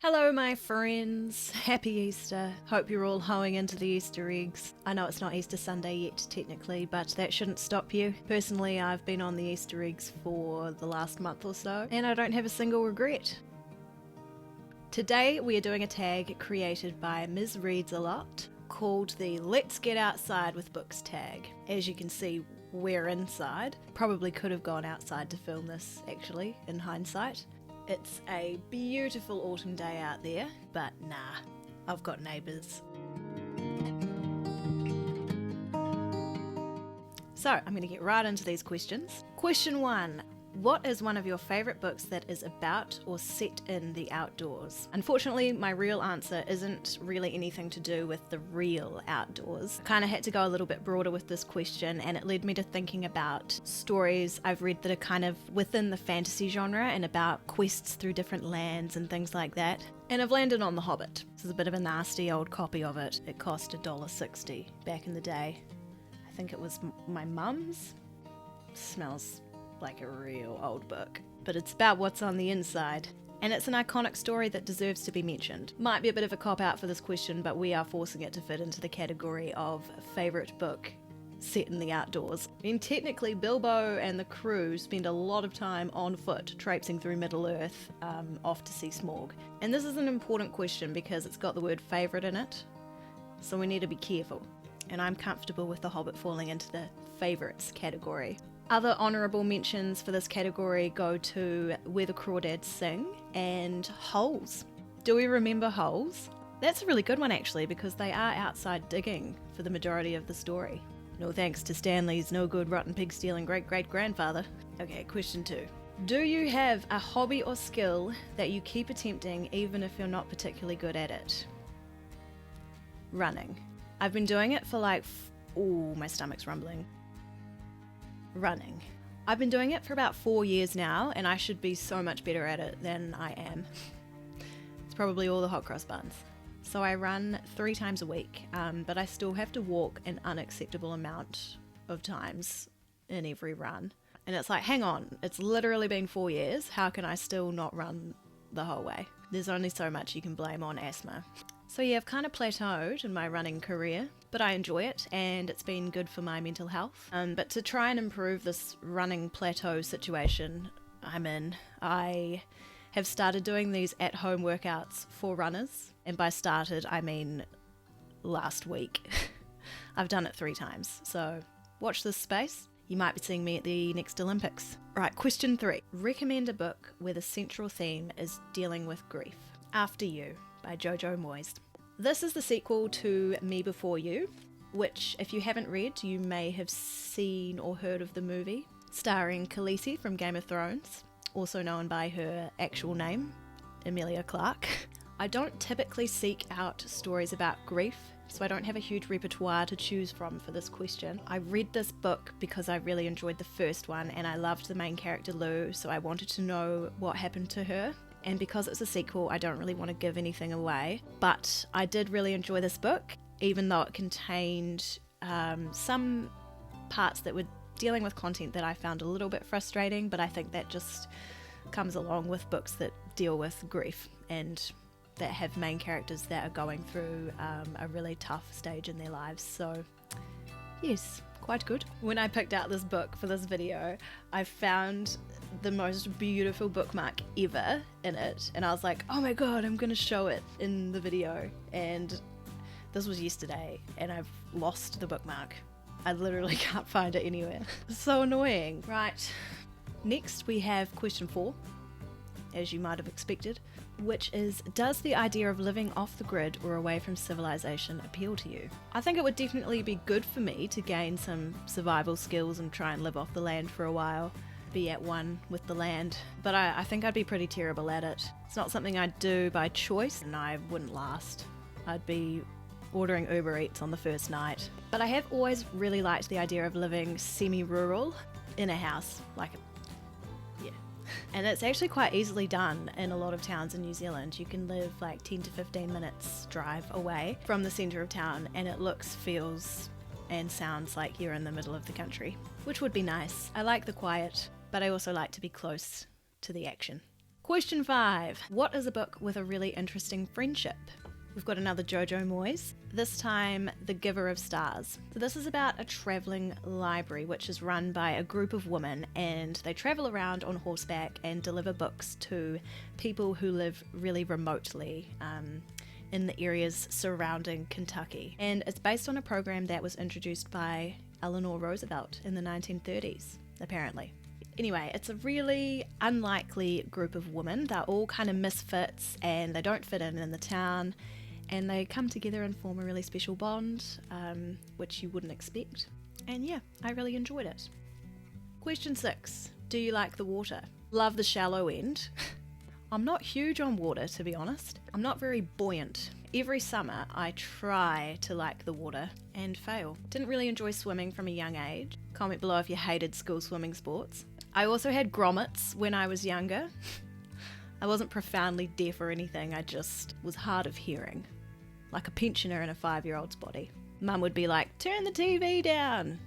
Hello my friends, happy Easter. Hope you're all hoeing into the Easter eggs. I know it's not Easter Sunday yet technically, but that shouldn't stop you. Personally, I've been on the Easter eggs for the last month or so, and I don't have a single regret. Today we are doing a tag created by Ms. Reads a Lot called the Let's Get Outside with Books tag. As you can see, we're inside. Probably could have gone outside to film this actually, in hindsight. It's a beautiful autumn day out there, but nah, I've got neighbours. So, I'm going to get right into these questions. Question 1. What is one of your favourite books that is about or set in the outdoors? Unfortunately, my real answer isn't really anything to do with the real outdoors. I kind of had to go a little bit broader with this question, and it led me to thinking about stories I've read that are kind of within the fantasy genre and about quests through different lands and things like that. And I've landed on The Hobbit. This is a bit of a nasty old copy of it. It cost $1.60 back in the day. I think it was my mum's. Smells like a real old book, but it's about what's on the inside, and it's an iconic story that deserves to be mentioned. Might be a bit of a cop-out for this question, but we are forcing it to fit into the category of favourite book set in the outdoors. I mean, technically Bilbo and the crew spend a lot of time on foot traipsing through Middle-earth off to see Smaug, and this is an important question because it's got the word favourite in it, so we need to be careful, and I'm comfortable with The Hobbit falling into the favourites category. Other honourable mentions for this category go to Where the Crawdads Sing and Holes. Do we remember Holes? That's a really good one actually, because they are outside digging for the majority of the story. No thanks to Stanley's no good rotten pig stealing great-great-grandfather. Okay, question 2. Do you have a hobby or skill that you keep attempting even if you're not particularly good at it? Running. I've been doing it for like, ooh, my stomach's rumbling. Running. I've been doing it for about 4 years now, and I should be so much better at it than I am. It's probably all the hot cross buns. So I run 3 times a week, but I still have to walk an unacceptable amount of times in every run. And it's like, hang on, it's literally been 4 years, how can I still not run the whole way? There's only so much you can blame on asthma. So yeah, I've kind of plateaued in my running career, but I enjoy it and it's been good for my mental health. But to try and improve this running plateau situation I'm in, I have started doing these at-home workouts for runners. And by started, I mean last week. I've done it 3 times, so watch this space. You might be seeing me at the next Olympics. Right, question 3. Recommend a book where the central theme is dealing with grief. After You by Jojo Moyes. This is the sequel to Me Before You, which, if you haven't read, you may have seen or heard of the movie, starring Khaleesi from Game of Thrones, also known by her actual name, Emilia Clarke. I don't typically seek out stories about grief, so I don't have a huge repertoire to choose from for this question. I read this book because I really enjoyed the first one and I loved the main character Lou, so I wanted to know what happened to her. And because it's a sequel, I don't really want to give anything away. But I did really enjoy this book, even though it contained some parts that were dealing with content that I found a little bit frustrating, but I think that just comes along with books that deal with grief and that have main characters that are going through a really tough stage in their lives. So, yes, quite good. When I picked out this book for this video, I found the most beautiful bookmark ever in it, and I was like, oh my god, I'm gonna show it in the video, and this was yesterday and I've lost the bookmark. I literally can't find it anywhere. So annoying. Right, next we have question 4, as you might have expected, which is, does the idea of living off the grid or away from civilization appeal to you? I think it would definitely be good for me to gain some survival skills and try and live off the land for a while, be at one with the land, but I think I'd be pretty terrible at it. It's not something I'd do by choice, and I wouldn't last. I'd be ordering Uber Eats on the first night. But I have always really liked the idea of living semi-rural in a house, like yeah. And it's actually quite easily done in a lot of towns in New Zealand. You can live like 10 to 15 minutes drive away from the centre of town, and it looks, feels and sounds like you're in the middle of the country, which would be nice. I like the quiet, but I also like to be close to the action. Question 5. What is a book with a really interesting friendship? We've got another Jojo Moyes, this time The Giver of Stars. So this is about a travelling library which is run by a group of women, and they travel around on horseback and deliver books to people who live really remotely in the areas surrounding Kentucky. And it's based on a program that was introduced by Eleanor Roosevelt in the 1930s, apparently. Anyway, it's a really unlikely group of women. They're all kind of misfits and they don't fit in the town, and they come together and form a really special bond, which you wouldn't expect. And yeah, I really enjoyed it. Question 6. Do you like the water? Love the shallow end. I'm not huge on water, to be honest. I'm not very buoyant. Every summer I try to like the water and fail. Didn't really enjoy swimming from a young age. Comment below if you hated school swimming sports. I also had grommets when I was younger. I wasn't profoundly deaf or anything, I just was hard of hearing. Like a pensioner in a 5-year-old's body. Mum would be like, turn the TV down.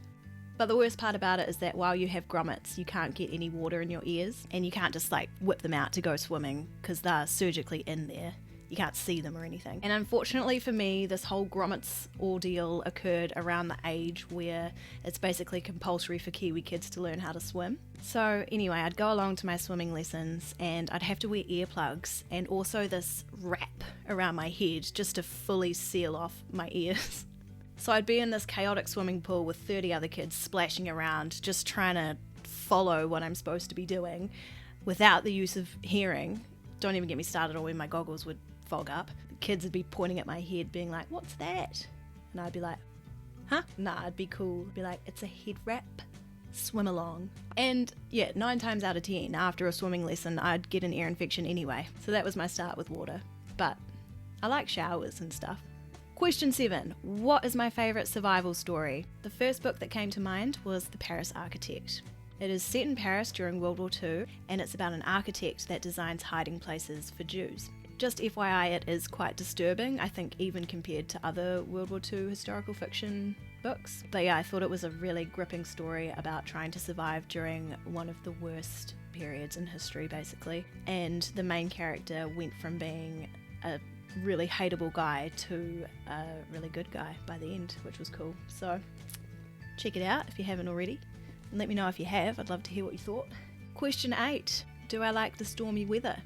But the worst part about it is that while you have grommets, you can't get any water in your ears, and you can't just like whip them out to go swimming because they're surgically in there. You can't see them or anything. And unfortunately for me, this whole grommets ordeal occurred around the age where it's basically compulsory for Kiwi kids to learn how to swim. So anyway, I'd go along to my swimming lessons and I'd have to wear earplugs and also this wrap around my head just to fully seal off my ears. So I'd be in this chaotic swimming pool with 30 other kids splashing around, just trying to follow what I'm supposed to be doing without the use of hearing. Don't even get me started on when my goggles would fog up. Kids would be pointing at my head being like, what's that? And I'd be like, huh? Nah, I'd be cool. I'd be like, it's a head wrap. Swim along. And yeah, 9 times out of 10, after a swimming lesson, I'd get an ear infection anyway. So that was my start with water. But I like showers and stuff. Question 7. What is my favourite survival story? The first book that came to mind was The Paris Architect. It is set in Paris during World War II, and it's about an architect that designs hiding places for Jews. Just FYI, it is quite disturbing, I think, even compared to other World War II historical fiction books. But yeah, I thought it was a really gripping story about trying to survive during one of the worst periods in history, basically. And the main character went from being a really hateable guy to a really good guy by the end, which was cool. So check it out if you haven't already, and let me know if you have. I'd love to hear what you thought. Question 8. Do I like the stormy weather?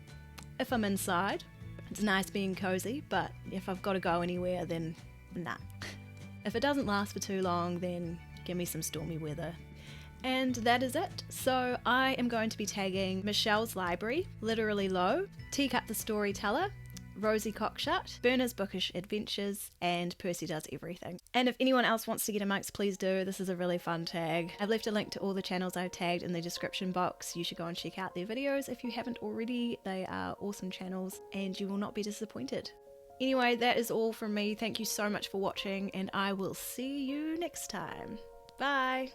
If I'm inside, it's nice being cozy, but if I've got to go anywhere, then nah. If it doesn't last for too long, then give me some stormy weather. And that is it. So I am going to be tagging Michelle's Library, Literally Low, Teacup the Storyteller, Rosie Cockshut, Burner's Bookish Adventures, and Percy Does Everything. And if anyone else wants to get amongst, please do. This is a really fun tag. I've left a link to all the channels I've tagged in the description box. You should go and check out their videos if you haven't already. They are awesome channels and you will not be disappointed. Anyway, that is all from me. Thank you so much for watching, and I will see you next time. Bye!